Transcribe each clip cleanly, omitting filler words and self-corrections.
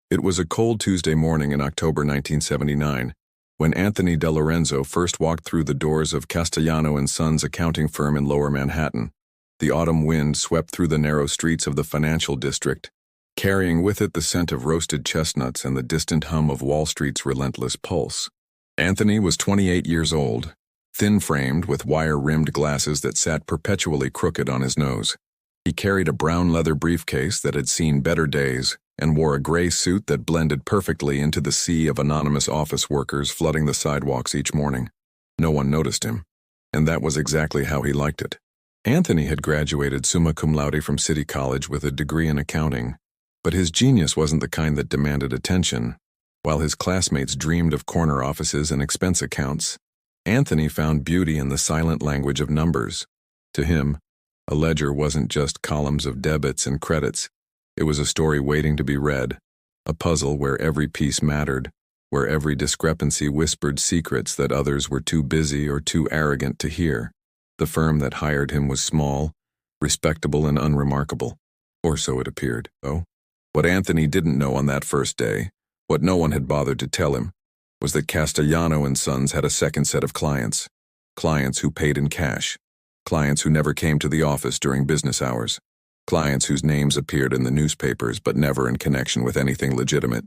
It was a cold Tuesday morning in October 1979 when Anthony DeLorenzo first walked through the doors of Castellano & Sons accounting firm in Lower Manhattan. The autumn wind swept through the narrow streets of the financial district, carrying with it the scent of roasted chestnuts and the distant hum of Wall Street's relentless pulse. Anthony was 28 years old, thin-framed with wire-rimmed glasses that sat perpetually crooked on his nose. He carried a brown leather briefcase that had seen better days and wore a gray suit that blended perfectly into the sea of anonymous office workers flooding the sidewalks each morning. No one noticed him, and that was exactly how he liked it. Anthony had graduated summa cum laude from City College with a degree in accounting, but his genius wasn't the kind that demanded attention. While his classmates dreamed of corner offices and expense accounts, Anthony found beauty in the silent language of numbers. To him, a ledger wasn't just columns of debits and credits. It was a story waiting to be read, a puzzle where every piece mattered, where every discrepancy whispered secrets that others were too busy or too arrogant to hear. The firm that hired him was small, respectable, and unremarkable. Or so it appeared. Oh, what Anthony didn't know on that first day, what no one had bothered to tell him, was that Castellano & Sons had a second set of clients. Clients who paid in cash. Clients who never came to the office during business hours. Clients whose names appeared in the newspapers but never in connection with anything legitimate.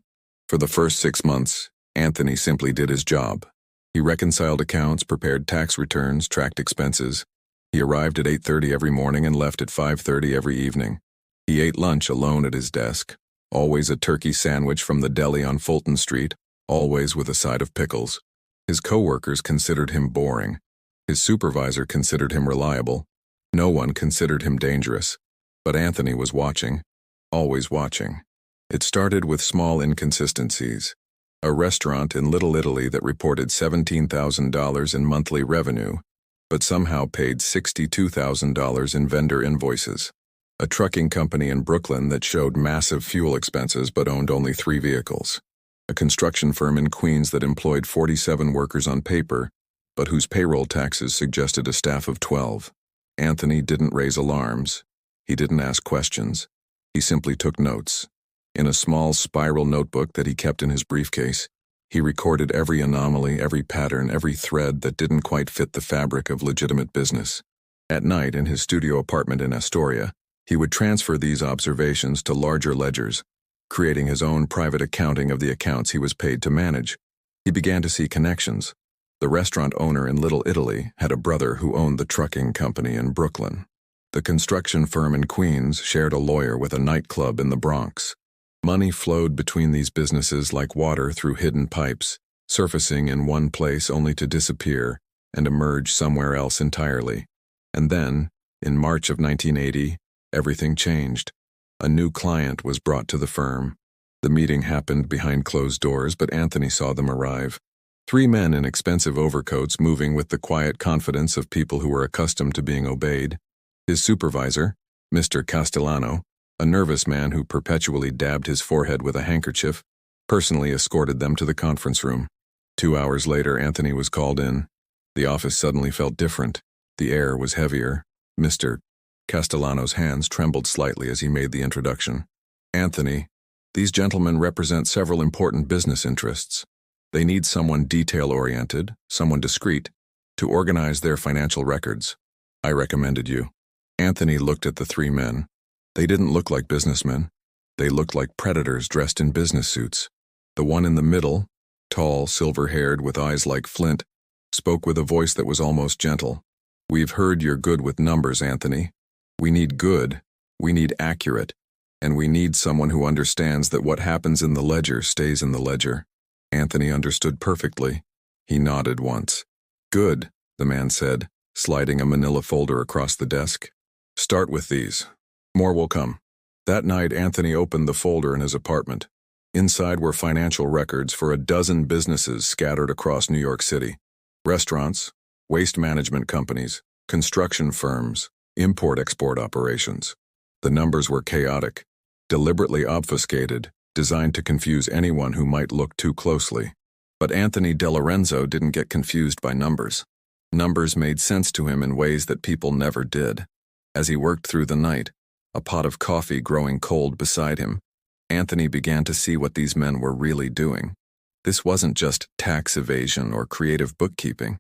For the first 6 months, Anthony simply did his job. He reconciled accounts, prepared tax returns, tracked expenses. He arrived at 8:30 every morning and left at 5:30 every evening. He ate lunch alone at his desk, always a turkey sandwich from the deli on Fulton Street, always with a side of pickles. His coworkers considered him boring. His supervisor considered him reliable. No one considered him dangerous. But Anthony was watching, always watching. It started with small inconsistencies. A restaurant in Little Italy that reported $17,000 in monthly revenue, but somehow paid $62,000 in vendor invoices. A trucking company in Brooklyn that showed massive fuel expenses but owned only 3 vehicles. A construction firm in Queens that employed 47 workers on paper, but whose payroll taxes suggested a staff of 12. Anthony didn't raise alarms. He didn't ask questions. He simply took notes. In a small spiral notebook that he kept in his briefcase, he recorded every anomaly, every pattern, every thread that didn't quite fit the fabric of legitimate business. At night, in his studio apartment in Astoria, he would transfer these observations to larger ledgers, creating his own private accounting of the accounts he was paid to manage. He began to see connections. The restaurant owner in Little Italy had a brother who owned the trucking company in Brooklyn. The construction firm in Queens shared a lawyer with a nightclub in the Bronx. Money flowed between these businesses like water through hidden pipes, surfacing in one place only to disappear and emerge somewhere else entirely. And then, in March of 1980, everything changed. A new client was brought to the firm. The meeting happened behind closed doors, but Anthony saw them arrive. 3 men in expensive overcoats moving with the quiet confidence of people who were accustomed to being obeyed. His supervisor, Mr. Castellano, a nervous man who perpetually dabbed his forehead with a handkerchief, personally escorted them to the conference room. 2 hours later, Anthony was called in. The office suddenly felt different. The air was heavier. Mr. Castellano's hands trembled slightly as he made the introduction. Anthony, these gentlemen represent several important business interests. They need someone detail-oriented, someone discreet, to organize their financial records. I recommended you. Anthony looked at the 3 men. They didn't look like businessmen. They looked like predators dressed in business suits. The one in the middle, tall, silver-haired, with eyes like flint, spoke with a voice that was almost gentle. We've heard you're good with numbers, Anthony. We need good, we need accurate, and we need someone who understands that what happens in the ledger stays in the ledger. Anthony understood perfectly. He nodded once. Good, the man said, sliding a manila folder across the desk. Start with these. More will come. That night, Anthony opened the folder in his apartment. Inside were financial records for a dozen businesses scattered across New York City. Restaurants, waste management companies, construction firms, import-export operations. The numbers were chaotic, deliberately obfuscated, designed to confuse anyone who might look too closely. But Anthony DeLorenzo didn't get confused by numbers. Numbers made sense to him in ways that people never did. As he worked through the night, a pot of coffee growing cold beside him, Anthony began to see what these men were really doing. This wasn't just tax evasion or creative bookkeeping.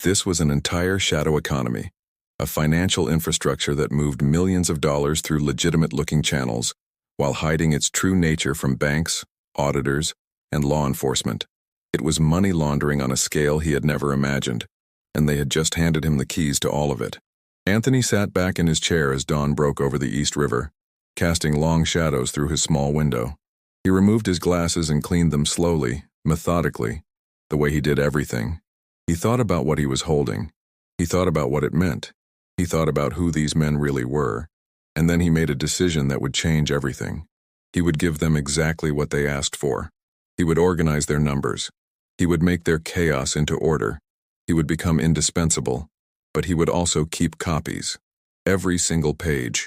This was an entire shadow economy, a financial infrastructure that moved millions of dollars through legitimate-looking channels while hiding its true nature from banks, auditors, and law enforcement. It was money laundering on a scale he had never imagined, and they had just handed him the keys to all of it. Anthony sat back in his chair as dawn broke over the East River, casting long shadows through his small window. He removed his glasses and cleaned them slowly, methodically, the way he did everything. He thought about what he was holding. He thought about what it meant. He thought about who these men really were. And then he made a decision that would change everything. He would give them exactly what they asked for. He would organize their numbers. He would make their chaos into order. He would become indispensable, but he would also keep copies. Every single page,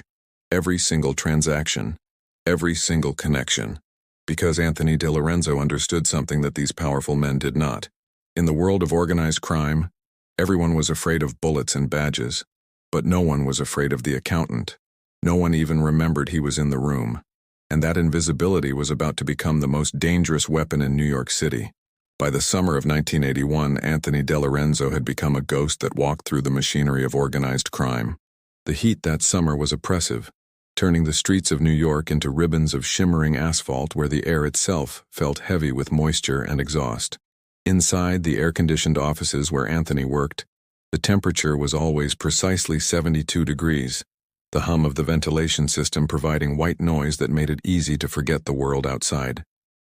every single transaction, every single connection. Because Anthony DeLorenzo understood something that these powerful men did not. In the world of organized crime, everyone was afraid of bullets and badges, but no one was afraid of the accountant. No one even remembered he was in the room. And that invisibility was about to become the most dangerous weapon in New York City. By the summer of 1981, Anthony DeLorenzo had become a ghost that walked through the machinery of organized crime. The heat that summer was oppressive, turning the streets of New York into ribbons of shimmering asphalt where the air itself felt heavy with moisture and exhaust. Inside the air-conditioned offices where Anthony worked, the temperature was always precisely 72 degrees, the hum of the ventilation system providing white noise that made it easy to forget the world outside.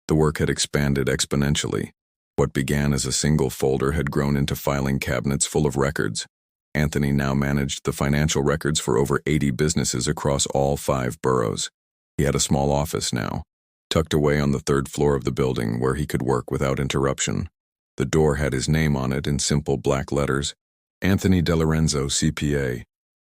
The work had expanded exponentially. What began as a single folder had grown into filing cabinets full of records. Anthony now managed the financial records for over 80 businesses across all 5 boroughs. He had a small office now, tucked away on the 3rd floor of the building where he could work without interruption. The door had his name on it in simple black letters, Anthony DeLorenzo, CPA.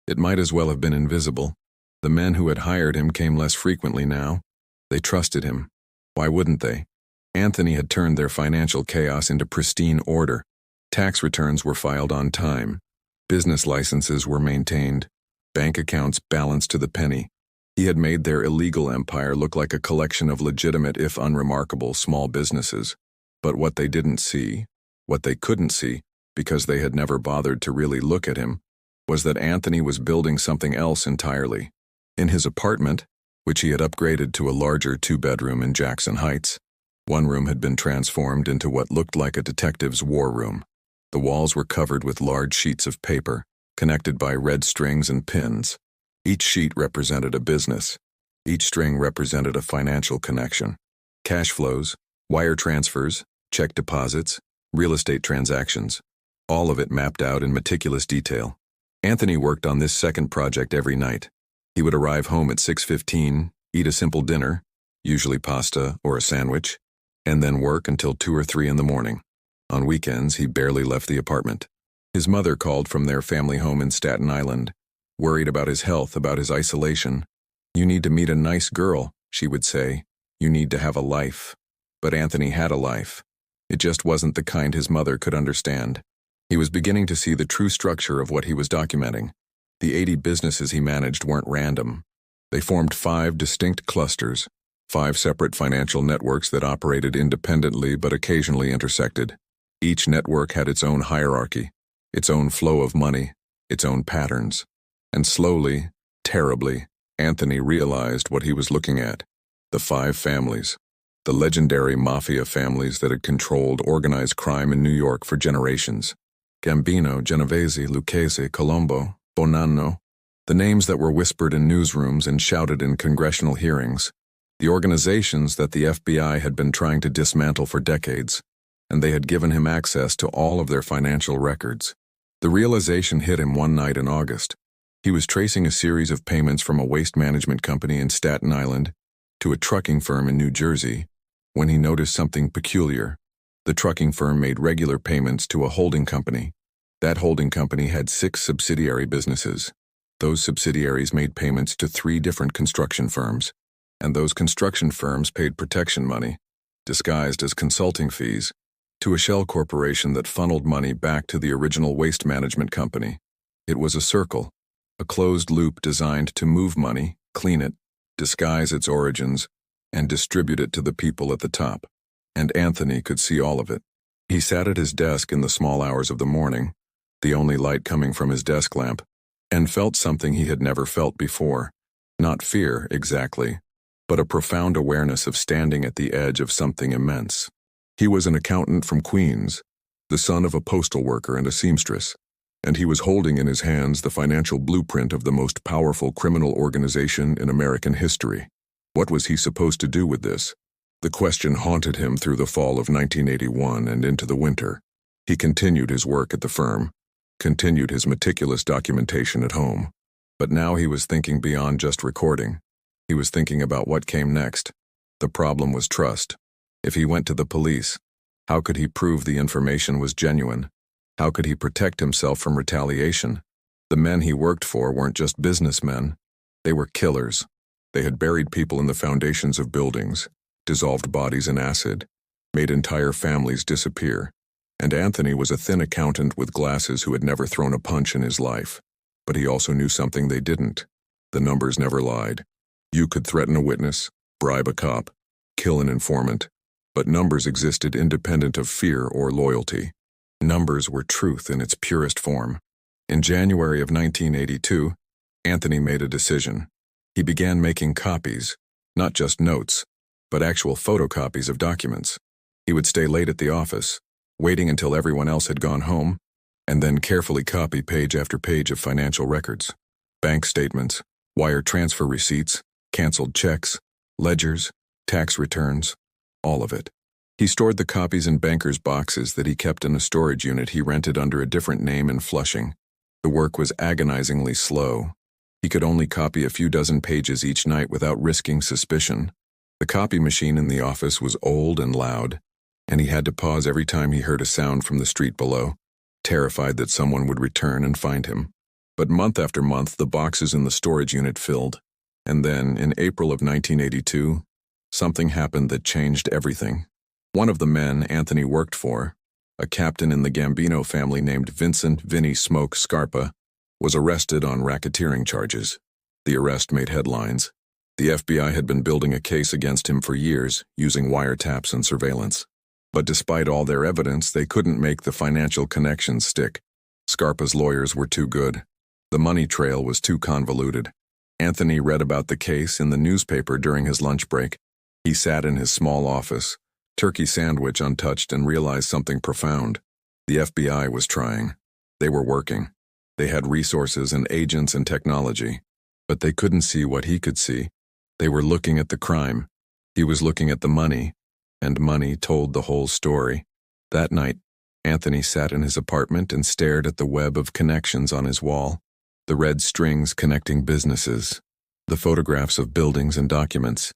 It might as well have been invisible. The men who had hired him came less frequently now. They trusted him. Why wouldn't they? Anthony had turned their financial chaos into pristine order. Tax returns were filed on time. Business licenses were maintained. Bank accounts balanced to the penny. He had made their illegal empire look like a collection of legitimate, if unremarkable, small businesses. But what they didn't see, what they couldn't see, because they had never bothered to really look at him, was that Anthony was building something else entirely. In his apartment, which he had upgraded to a larger 2-bedroom in Jackson Heights, one room had been transformed into what looked like a detective's war room. The walls were covered with large sheets of paper, connected by red strings and pins. Each sheet represented a business. Each string represented a financial connection. Cash flows, wire transfers, check deposits, real estate transactions. All of it mapped out in meticulous detail. Anthony worked on this second project every night. He would arrive home at 6:15, eat a simple dinner, usually pasta or a sandwich, and then work until 2 or 3 in the morning. On weekends, he barely left the apartment. His mother called from their family home in Staten Island, worried about his health, about his isolation. "You need to meet a nice girl," she would say. "You need to have a life." But Anthony had a life. It just wasn't the kind his mother could understand. He was beginning to see the true structure of what he was documenting. The 80 businesses he managed weren't random. They formed 5 distinct clusters, 5 separate financial networks that operated independently but occasionally intersected. Each network had its own hierarchy, its own flow of money, its own patterns. And slowly, terribly, Anthony realized what he was looking at. The 5 families. The legendary Mafia families that had controlled organized crime in New York for generations. Gambino, Genovese, Lucchese, Colombo, Bonanno. The names that were whispered in newsrooms and shouted in congressional hearings. The organizations that the FBI had been trying to dismantle for decades, and they had given him access to all of their financial records. The realization hit him one night in August. He was tracing a series of payments from a waste management company in Staten Island to a trucking firm in New Jersey when he noticed something peculiar. The trucking firm made regular payments to a holding company. That holding company had 6 subsidiary businesses. Those subsidiaries made payments to 3 different construction firms, and those construction firms paid protection money, disguised as consulting fees, to a shell corporation that funneled money back to the original waste management company. It was a circle, a closed loop designed to move money, clean it, disguise its origins, and distribute it to the people at the top. And Anthony could see all of it. He sat at his desk in the small hours of the morning, the only light coming from his desk lamp, and felt something he had never felt before. Not fear, exactly, but a profound awareness of standing at the edge of something immense. He was an accountant from Queens, the son of a postal worker and a seamstress, and he was holding in his hands the financial blueprint of the most powerful criminal organization in American history. What was he supposed to do with this? The question haunted him through the fall of 1981 and into the winter. He continued his work at the firm, continued his meticulous documentation at home. But now he was thinking beyond just recording. He was thinking about what came next. The problem was trust. If he went to the police, how could he prove the information was genuine? How could he protect himself from retaliation? The men he worked for weren't just businessmen. They were killers. They had buried people in the foundations of buildings, dissolved bodies in acid, made entire families disappear. And Anthony was a thin accountant with glasses who had never thrown a punch in his life. But he also knew something they didn't. The numbers never lied. You could threaten a witness, bribe a cop, kill an informant, but numbers existed independent of fear or loyalty. Numbers were truth in its purest form. In January of 1982, Anthony made a decision. He began making copies, not just notes, but actual photocopies of documents. He would stay late at the office, waiting until everyone else had gone home, and then carefully copy page after page of financial records, bank statements, wire transfer receipts, canceled checks, ledgers, tax returns, all of it. He stored the copies in bankers' boxes that he kept in a storage unit he rented under a different name in Flushing. The work was agonizingly slow. He could only copy a few dozen pages each night without risking suspicion. The copy machine in the office was old and loud, and he had to pause every time he heard a sound from the street below, terrified that someone would return and find him. But month after month, the boxes in the storage unit filled. And then, in April of 1982, something happened that changed everything. One of the men Anthony worked for, a captain in the Gambino family named Vincent "Vinny Smoke" Scarpa, was arrested on racketeering charges. The arrest made headlines. The FBI had been building a case against him for years, using wiretaps and surveillance. But despite all their evidence, they couldn't make the financial connections stick. Scarpa's lawyers were too good. The money trail was too convoluted. Anthony read about the case in the newspaper during his lunch break. He sat in his small office, turkey sandwich untouched, and realized something profound. The FBI was trying. They were working. They had resources and agents and technology. But they couldn't see what he could see. They were looking at the crime. He was looking at the money. And money told the whole story. That night, Anthony sat in his apartment and stared at the web of connections on his wall. The red strings connecting businesses, the photographs of buildings and documents,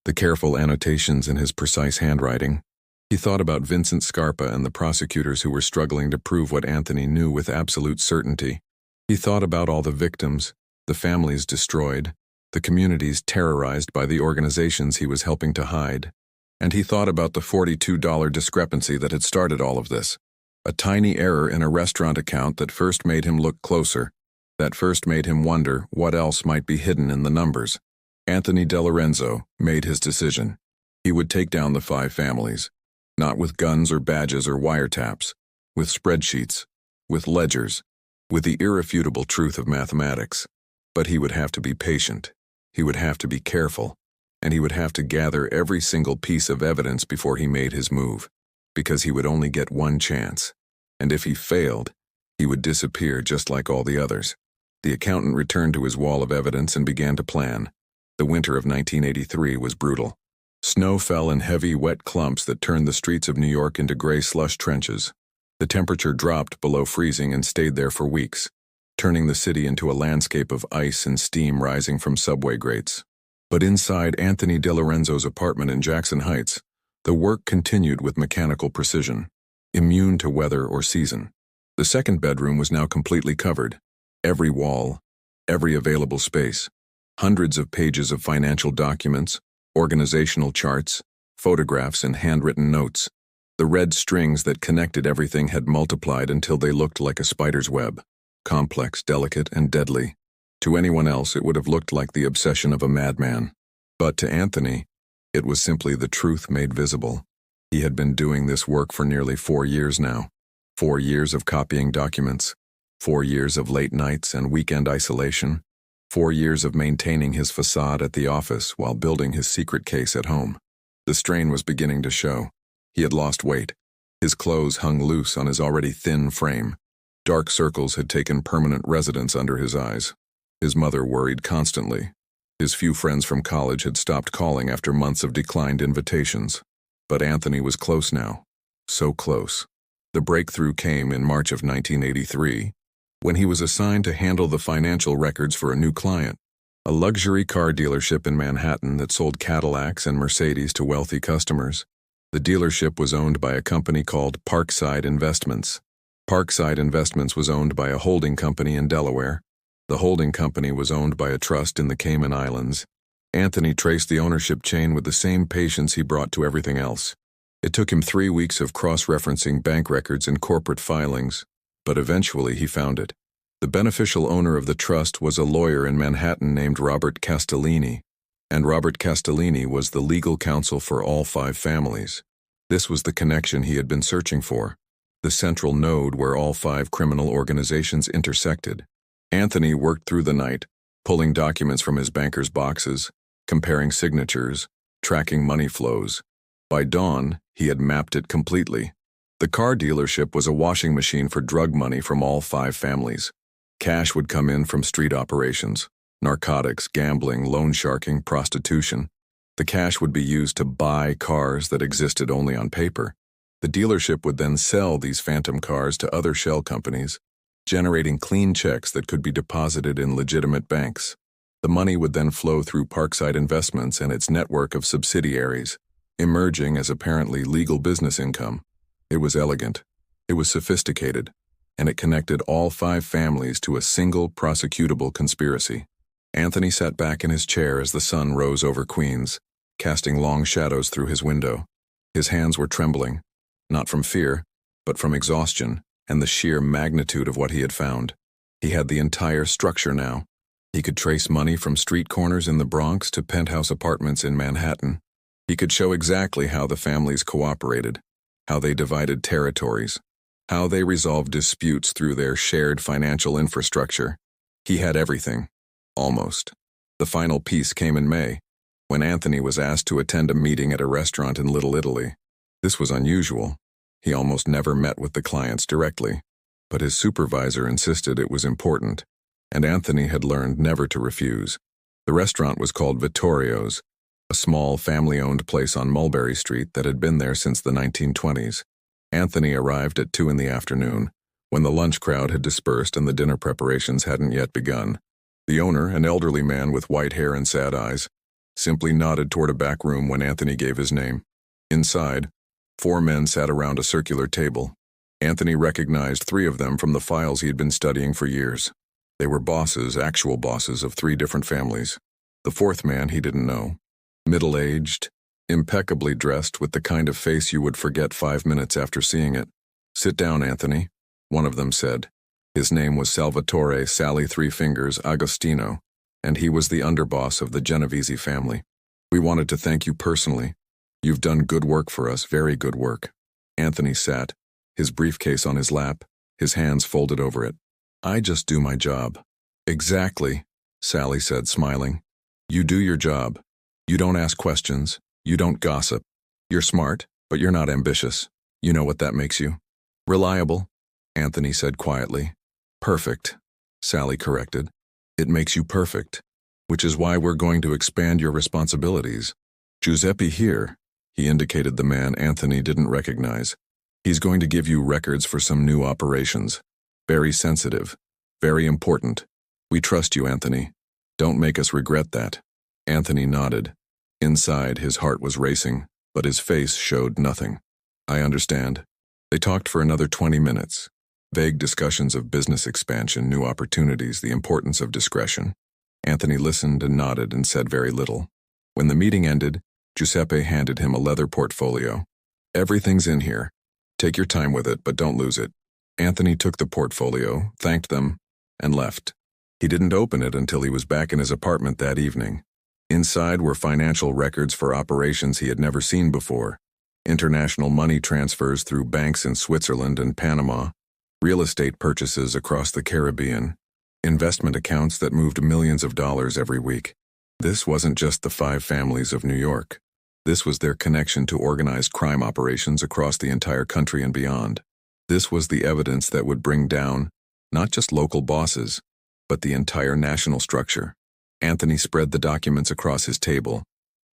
the careful annotations in his precise handwriting. He thought about Vincent Scarpa and the prosecutors who were struggling to prove what Anthony knew with absolute certainty. He thought about all the victims, the families destroyed, the communities terrorized by the organizations he was helping to hide. And he thought about the $42 discrepancy that had started all of this. A tiny error in a restaurant account that first made him look closer, that first made him wonder what else might be hidden in the numbers. Anthony DeLorenzo made his decision. He would take down the 5 families, not with guns or badges or wiretaps, with spreadsheets, with ledgers, with the irrefutable truth of mathematics. But he would have to be patient. He would have to be careful. And he would have to gather every single piece of evidence before he made his move, because he would only get one chance. And if he failed, he would disappear just like all the others. The accountant returned to his wall of evidence and began to plan. The winter of 1983 was brutal. Snow fell in heavy, wet clumps that turned the streets of New York into gray slush trenches. The temperature dropped below freezing and stayed there for weeks, turning the city into a landscape of ice and steam rising from subway grates. But inside Anthony DeLorenzo's apartment in Jackson Heights, the work continued with mechanical precision, immune to weather or season. The second bedroom was now completely covered. Every wall, every available space, hundreds of pages of financial documents, organizational charts, photographs, and handwritten notes. The red strings that connected everything had multiplied until they looked like a spider's web, complex, delicate, and deadly. To anyone else, it would have looked like the obsession of a madman. But to Anthony, It was simply the truth made visible. He had been doing this work for nearly 4 years now. 4 years of copying documents. 4 years of late nights and weekend isolation. 4 years of maintaining his facade at the office while building his secret case at home. The strain was beginning to show. He had lost weight. His clothes hung loose on his already thin frame. Dark circles had taken permanent residence under his eyes. His mother worried constantly. His few friends from college had stopped calling after months of declined invitations. But Anthony was close now. So close. The breakthrough came in March of 1983, when he was assigned to handle the financial records for a new client, a luxury car dealership in Manhattan that sold Cadillacs and Mercedes to wealthy customers. The dealership was owned by a company called Parkside Investments. Parkside Investments was owned by a holding company in Delaware. The holding company was owned by a trust in the Cayman Islands. Anthony traced the ownership chain with the same patience he brought to everything else. It took him 3 weeks of cross-referencing bank records and corporate filings, but eventually he found it. The beneficial owner of the trust was a lawyer in Manhattan named Robert Castellini, and Robert Castellini was the legal counsel for all 5 families. This was the connection he had been searching for, the central node where all 5 criminal organizations intersected. Anthony worked through the night, pulling documents from his banker's boxes, comparing signatures, tracking money flows. By dawn, he had mapped it completely. The car dealership was a washing machine for drug money from all 5 families. Cash would come in from street operations, narcotics, gambling, loan sharking, prostitution. The cash would be used to buy cars that existed only on paper. The dealership would then sell these phantom cars to other shell companies, generating clean checks that could be deposited in legitimate banks. The money would then flow through Parkside Investments and its network of subsidiaries, emerging as apparently legal business income. It was elegant, it was sophisticated, and it connected all 5 families to a single prosecutable conspiracy. Anthony sat back in his chair as the sun rose over Queens, casting long shadows through his window. His hands were trembling, not from fear, but from exhaustion and the sheer magnitude of what he had found. He had the entire structure now. He could trace money from street corners in the Bronx to penthouse apartments in Manhattan. He could show exactly how the families cooperated, how they divided territories, how they resolved disputes through their shared financial infrastructure. He had everything. Almost. The final piece came in May, when Anthony was asked to attend a meeting at a restaurant in Little Italy. This was unusual. He almost never met with the clients directly, but his supervisor insisted it was important, and Anthony had learned never to refuse. The restaurant was called Vittorio's, a small family-owned place on Mulberry Street that had been there since the 1920s. Anthony arrived at 2 in the afternoon, when the lunch crowd had dispersed and the dinner preparations hadn't yet begun. The owner, an elderly man with white hair and sad eyes, simply nodded toward a back room when Anthony gave his name. Inside, 4 men sat around a circular table. Anthony recognized 3 of them from the files he had been studying for years. They were bosses, actual bosses of 3 different families. The 4th man he didn't know. Middle-aged, impeccably dressed with the kind of face you would forget 5 minutes after seeing it. "Sit down, Anthony," one of them said. His name was Salvatore Sally Three Fingers Agostino, and he was the underboss of the Genovese family. "We wanted to thank you personally. You've done good work for us, very good work." Anthony sat, his briefcase on his lap, his hands folded over it. "I just do my job." "Exactly," Sally said, smiling. "You do your job. You don't ask questions. You don't gossip. You're smart, but you're not ambitious. You know what that makes you?" "Reliable," Anthony said quietly. "Perfect," Sally corrected. "It makes you perfect, which is why we're going to expand your responsibilities. Giuseppe here," he indicated the man Anthony didn't recognize. "He's going to give you records for some new operations. Very sensitive, very important. We trust you, Anthony. Don't make us regret that." Anthony nodded. Inside, his heart was racing, but his face showed nothing. "I understand." They talked for another 20 minutes. Vague discussions of business expansion, new opportunities, the importance of discretion. Anthony listened and nodded and said very little. When the meeting ended, Giuseppe handed him a leather portfolio. "Everything's in here. Take your time with it, but don't lose it." Anthony took the portfolio, thanked them, and left. He didn't open it until he was back in his apartment that evening. Inside were financial records for operations he had never seen before, international money transfers through banks in Switzerland and Panama, real estate purchases across the Caribbean, investment accounts that moved millions of dollars every week. This wasn't just the 5 families of New York. This was their connection to organized crime operations across the entire country and beyond. This was the evidence that would bring down not just local bosses, but the entire national structure. Anthony spread the documents across his table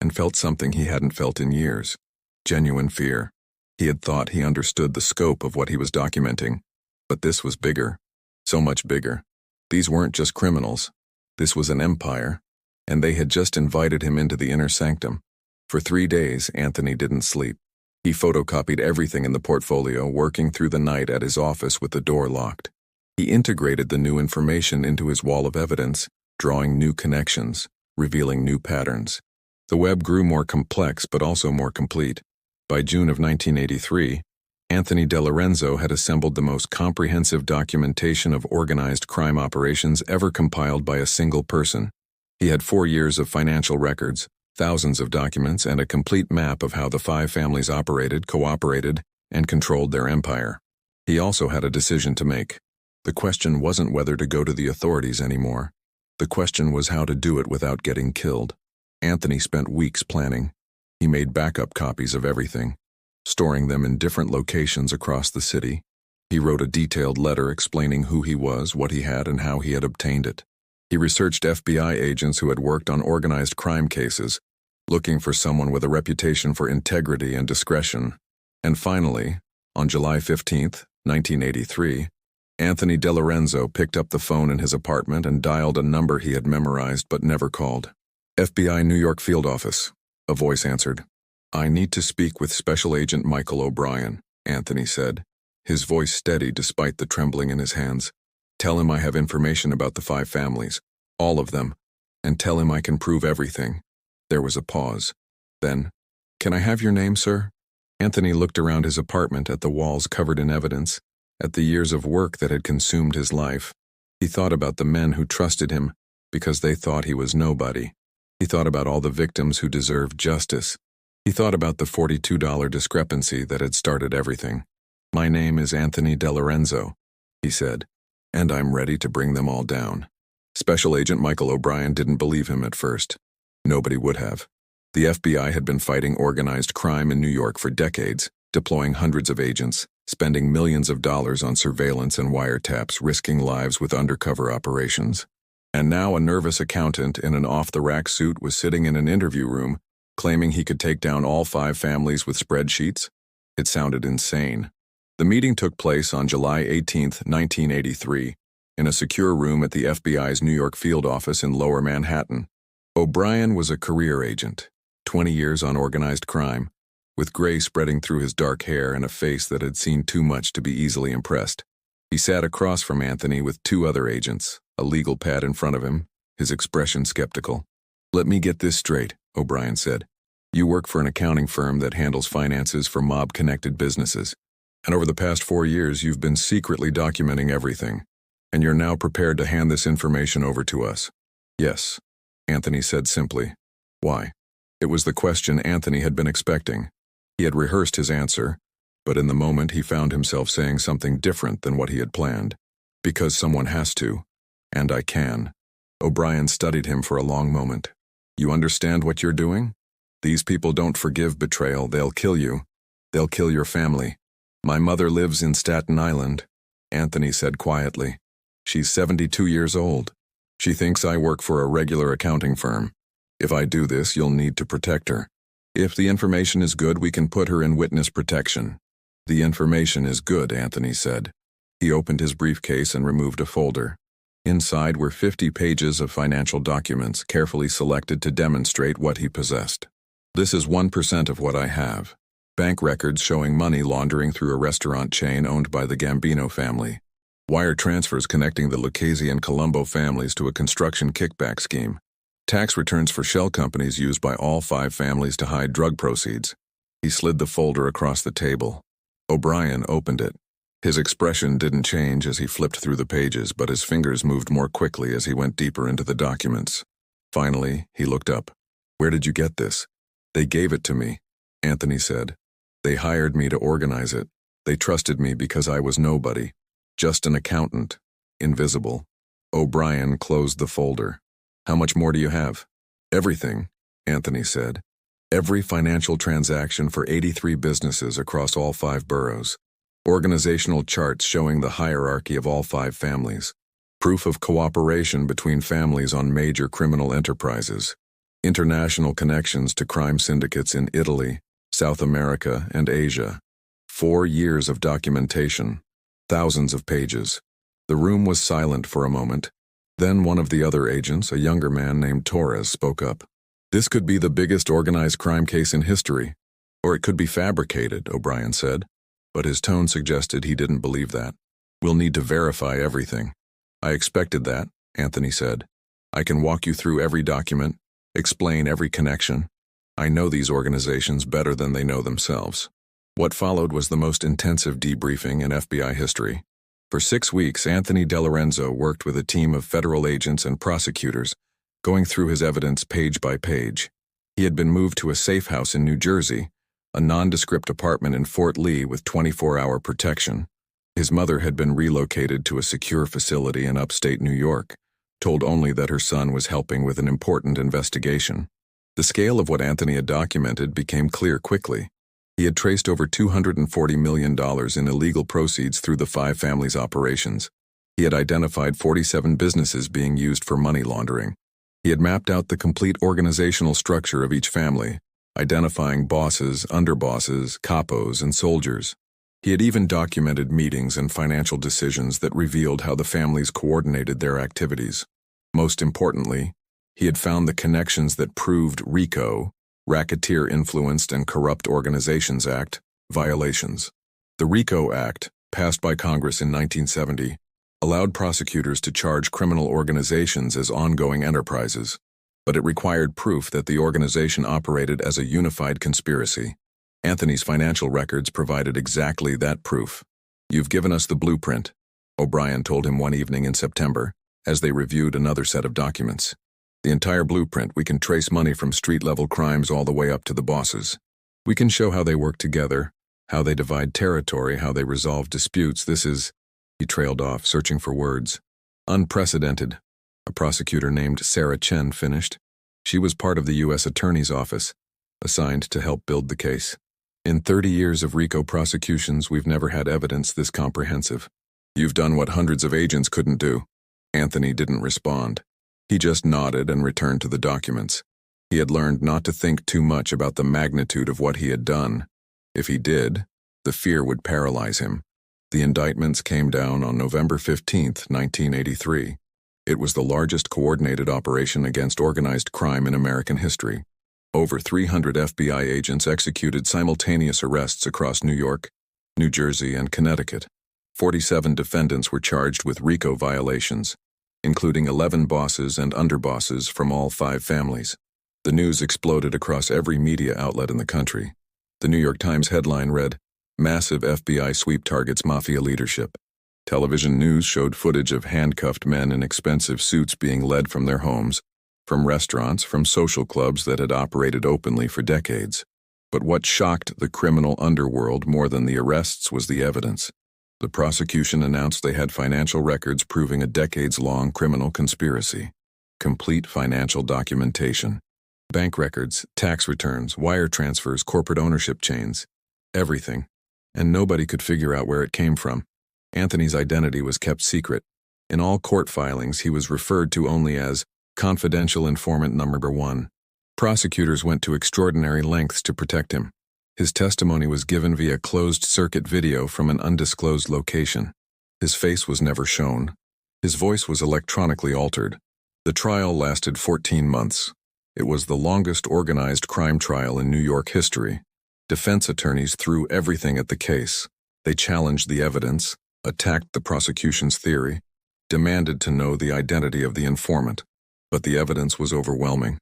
and felt something he hadn't felt in years. Genuine fear. He had thought he understood the scope of what he was documenting, but this was bigger, so much bigger. These weren't just criminals. This was an empire, and they had just invited him into the inner sanctum. For 3 days, Anthony didn't sleep. He photocopied everything in the portfolio, working through the night at his office with the door locked. He integrated the new information into his wall of evidence, drawing new connections, revealing new patterns. The web grew more complex but also more complete. By June of 1983, Anthony DeLorenzo had assembled the most comprehensive documentation of organized crime operations ever compiled by a single person. He had 4 years of financial records, thousands of documents, and a complete map of how the 5 families operated, cooperated, and controlled their empire. He also had a decision to make. The question wasn't whether to go to the authorities anymore. The question was how to do it without getting killed. Anthony spent weeks planning. He made backup copies of everything, storing them in different locations across the city. He wrote a detailed letter explaining who he was, what he had, and how he had obtained it. He researched FBI agents who had worked on organized crime cases, looking for someone with a reputation for integrity and discretion. And finally, on July 15, 1983, Anthony DeLorenzo picked up the phone in his apartment and dialed a number he had memorized but never called. FBI New York Field Office. A voice answered. "I need to speak with Special Agent Michael O'Brien," Anthony said, his voice steady despite the trembling in his hands. "Tell him I have information about the 5 families, all of them, and tell him I can prove everything." There was a pause. Then, "Can I have your name, sir?" Anthony looked around his apartment at the walls covered in evidence, at the years of work that had consumed his life. He thought about the men who trusted him because they thought he was nobody. He thought about all the victims who deserved justice. He thought about the $42 discrepancy that had started everything. "My name is Anthony DeLorenzo," he said, "and I'm ready to bring them all down." Special Agent Michael O'Brien didn't believe him at first. Nobody would have. The FBI had been fighting organized crime in New York for decades, deploying hundreds of agents, spending millions of dollars on surveillance and wiretaps, risking lives with undercover operations. And now a nervous accountant in an off-the-rack suit was sitting in an interview room, claiming he could take down all 5 families with spreadsheets? It sounded insane. The meeting took place on July 18, 1983, in a secure room at the FBI's New York field office in Lower Manhattan. O'Brien was a career agent, 20 years on organized crime, with gray spreading through his dark hair and a face that had seen too much to be easily impressed. He sat across from Anthony with 2 other agents, a legal pad in front of him, his expression skeptical. "Let me get this straight," O'Brien said. "You work for an accounting firm that handles finances for mob-connected businesses, and over the past 4 years you've been secretly documenting everything, and you're now prepared to hand this information over to us." "Yes," Anthony said simply. "Why?" It was the question Anthony had been expecting. He had rehearsed his answer, but in the moment he found himself saying something different than what he had planned. "Because someone has to, and I can." O'Brien studied him for a long moment. "You understand what you're doing? These people don't forgive betrayal. They'll kill you. They'll kill your family. My mother lives in Staten Island," Anthony said quietly. "She's 72 years old. She thinks I work for a regular accounting firm. If I do this, you'll need to protect her. If the information is good, we can put her in witness protection." "The information is good," Anthony said. He opened his briefcase and removed a folder. Inside were 50 pages of financial documents, carefully selected to demonstrate what he possessed. "This is 1% of what I have. Bank records showing money laundering through a restaurant chain owned by the Gambino family. Wire transfers connecting the Lucchese and Colombo families to a construction kickback scheme. Tax returns for shell companies used by all 5 families to hide drug proceeds." He slid the folder across the table. O'Brien opened it. His expression didn't change as he flipped through the pages, but his fingers moved more quickly as he went deeper into the documents. Finally, he looked up. Where did you get this? They gave it to me, Anthony said. They hired me to organize it. They trusted me because I was nobody. Just an accountant. Invisible. O'Brien closed the folder. How much more do you have? Everything, Anthony said. Every financial transaction for 83 businesses across all 5 boroughs. Organizational charts showing the hierarchy of all 5 families. Proof of cooperation between families on major criminal enterprises. International connections to crime syndicates in Italy, South America, and Asia. 4 years of documentation. Thousands of pages. The room was silent for a moment. Then one of the other agents, a younger man named Torres, spoke up. This could be the biggest organized crime case in history. Or it could be fabricated, O'Brien said. But his tone suggested he didn't believe that. We'll need to verify everything. I expected that, Anthony said. I can walk you through every document, explain every connection. I know these organizations better than they know themselves. What followed was the most intensive debriefing in FBI history. For 6 weeks, Anthony DeLorenzo worked with a team of federal agents and prosecutors, going through his evidence page by page. He had been moved to a safe house in New Jersey, a nondescript apartment in Fort Lee with 24-hour protection. His mother had been relocated to a secure facility in upstate New York, told only that her son was helping with an important investigation. The scale of what Anthony had documented became clear quickly. He had traced over $240 million in illegal proceeds through the 5 families' operations. He had identified 47 businesses being used for money laundering. He had mapped out the complete organizational structure of each family, identifying bosses, underbosses, capos, and soldiers. He had even documented meetings and financial decisions that revealed how the families coordinated their activities. Most importantly, he had found the connections that proved RICO, Racketeer-Influenced and Corrupt Organizations Act, violations. The RICO Act, passed by Congress in 1970, allowed prosecutors to charge criminal organizations as ongoing enterprises, but it required proof that the organization operated as a unified conspiracy. Anthony's financial records provided exactly that proof. You've given us the blueprint, O'Brien told him one evening in September, as they reviewed another set of documents. The entire blueprint, we can trace money from street-level crimes all the way up to the bosses. We can show how they work together, how they divide territory, how they resolve disputes. This is, he trailed off, searching for words. Unprecedented, a prosecutor named Sarah Chen finished. She was part of the U.S. Attorney's Office, assigned to help build the case. In 30 years of RICO prosecutions, we've never had evidence this comprehensive. You've done what hundreds of agents couldn't do. Anthony didn't respond. He just nodded and returned to the documents. He had learned not to think too much about the magnitude of what he had done. If he did, the fear would paralyze him. The indictments came down on November 15, 1983. It was the largest coordinated operation against organized crime in American history. Over 300 FBI agents executed simultaneous arrests across New York, New Jersey, and Connecticut. 47 defendants were charged with RICO violations, including 11 bosses and underbosses from all 5 families. The news exploded across every media outlet in the country. The New York Times headline read, "Massive FBI sweep targets Mafia leadership." Television news showed footage of handcuffed men in expensive suits being led from their homes, from restaurants, from social clubs that had operated openly for decades. But what shocked the criminal underworld more than the arrests was the evidence. The prosecution announced they had financial records proving a decades-long criminal conspiracy. Complete financial documentation. Bank records, tax returns, wire transfers, corporate ownership chains. Everything. And nobody could figure out where it came from. Anthony's identity was kept secret. In all court filings, he was referred to only as confidential informant number 1. Prosecutors went to extraordinary lengths to protect him. His testimony was given via closed-circuit video from an undisclosed location. His face was never shown. His voice was electronically altered. The trial lasted 14 months. It was the longest organized crime trial in New York history. Defense attorneys threw everything at the case. They challenged the evidence, attacked the prosecution's theory, demanded to know the identity of the informant. But the evidence was overwhelming.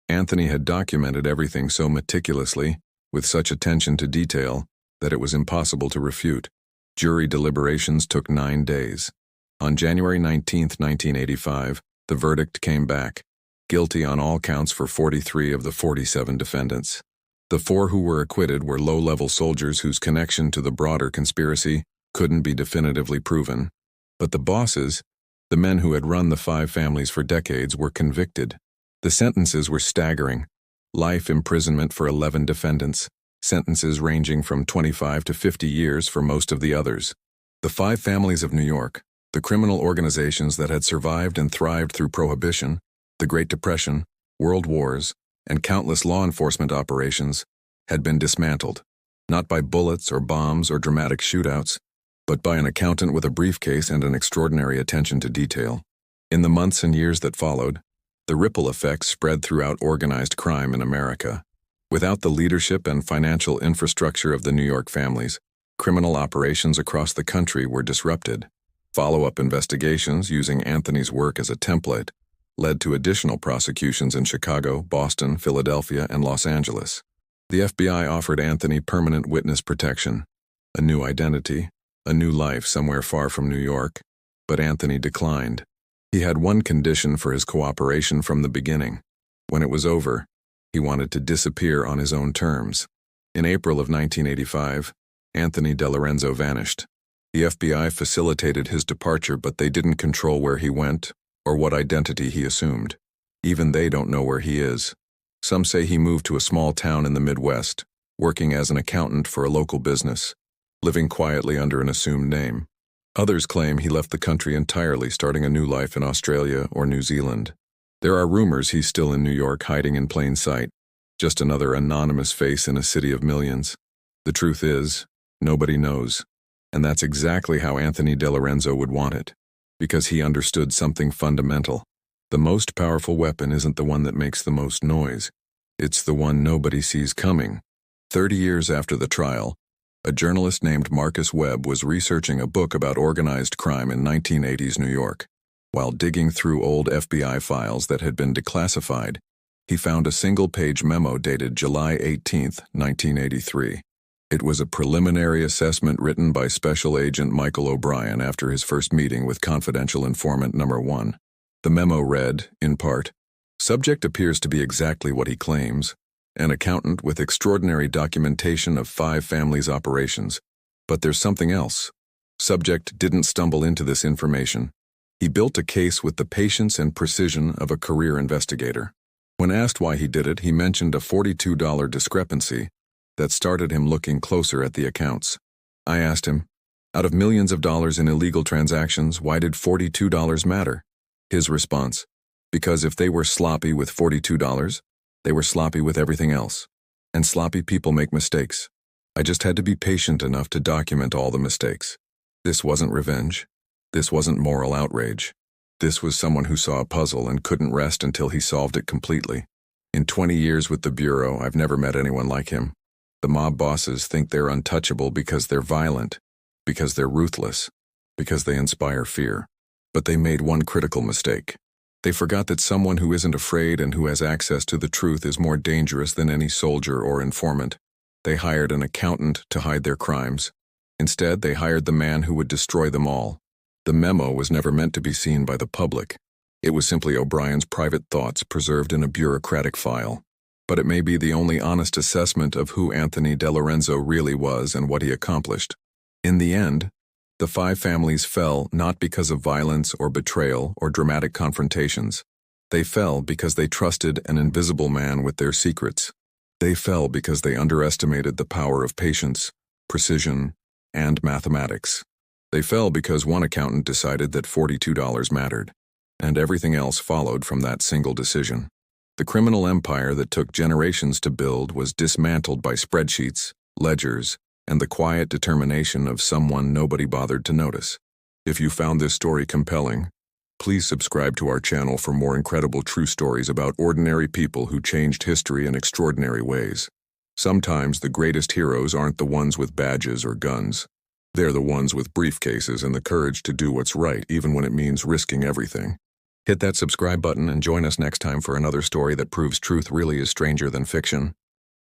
Anthony had documented everything so meticulously, with such attention to detail, that it was impossible to refute. Jury deliberations took 9 days. On January 19, 1985, the verdict came back. guilty on all counts for 43 of the 47 defendants. The 4 who were acquitted were low-level soldiers whose connection to the broader conspiracy couldn't be definitively proven. But the bosses, the men who had run the 5 families for decades, were convicted. The sentences were staggering. Life imprisonment for 11 defendants, sentences ranging from 25 to 50 years for most of the others. The 5 families of New York, the criminal organizations that had survived and thrived through Prohibition, the Great Depression, World Wars, and countless law enforcement operations, had been dismantled, not by bullets or bombs or dramatic shootouts, but by an accountant with a briefcase and an extraordinary attention to detail. In the months and years that followed, the ripple effects spread throughout organized crime in America. Without the leadership and financial infrastructure of the New York families, criminal operations across the country were disrupted. Follow-up investigations using Anthony's work as a template led to additional prosecutions in Chicago, Boston, Philadelphia, and Los Angeles. The FBI offered Anthony permanent witness protection, a new identity, a new life somewhere far from New York, but Anthony declined. He had one condition for his cooperation from the beginning. When it was over, he wanted to disappear on his own terms. In April of 1985, Anthony DeLorenzo vanished. The FBI facilitated his departure, but they didn't control where he went or what identity he assumed. Even they don't know where he is. Some say he moved to a small town in the Midwest, working as an accountant for a local business, living quietly under an assumed name. Others claim he left the country entirely, starting a new life in Australia or New Zealand. There are rumors he's still in New York, hiding in plain sight, just another anonymous face in a city of millions. The truth is, nobody knows. And that's exactly how Anthony DeLorenzo would want it, because he understood something fundamental. The most powerful weapon isn't the one that makes the most noise. It's the one nobody sees coming. 30 years after the trial, a journalist named Marcus Webb was researching a book about organized crime in 1980s New York. While digging through old FBI files that had been declassified, he found a single-page memo dated July 18, 1983. It was a preliminary assessment written by Special Agent Michael O'Brien after his first meeting with confidential informant number 1. The memo read, in part, "Subject appears to be exactly what he claims, an accountant with extraordinary documentation of 5 families' operations. But there's something else. Subject didn't stumble into this information. He built a case with the patience and precision of a career investigator. When asked why he did it, he mentioned a $42 discrepancy that started him looking closer at the accounts. I asked him, out of millions of dollars in illegal transactions, why did $42 matter? His response, because if they were sloppy with $42, they were sloppy with everything else. And sloppy people make mistakes. I just had to be patient enough to document all the mistakes. This wasn't revenge. This wasn't moral outrage. This was someone who saw a puzzle and couldn't rest until he solved it completely. In 20 years with the Bureau, I've never met anyone like him. The mob bosses think they're untouchable because they're violent, because they're ruthless, because they inspire fear. But they made one critical mistake. They forgot that someone who isn't afraid and who has access to the truth is more dangerous than any soldier or informant. They hired an accountant to hide their crimes. Instead, they hired the man who would destroy them all. The memo was never meant to be seen by the public. It was simply O'Brien's private thoughts preserved in a bureaucratic file. But it may be the only honest assessment of who Anthony DeLorenzo really was and what he accomplished. In the end, the 5 families fell not because of violence or betrayal or dramatic confrontations. They fell because they trusted an invisible man with their secrets. They fell because they underestimated the power of patience, precision, and mathematics. They fell because one accountant decided that $42 mattered, and everything else followed from that single decision. The criminal empire that took generations to build was dismantled by spreadsheets, ledgers, and the quiet determination of someone nobody bothered to notice. If you found this story compelling, please subscribe to our channel for more incredible true stories about ordinary people who changed history in extraordinary ways. Sometimes the greatest heroes aren't the ones with badges or guns. They're the ones with briefcases and the courage to do what's right, even when it means risking everything. Hit that subscribe button and join us next time for another story that proves truth really is stranger than fiction.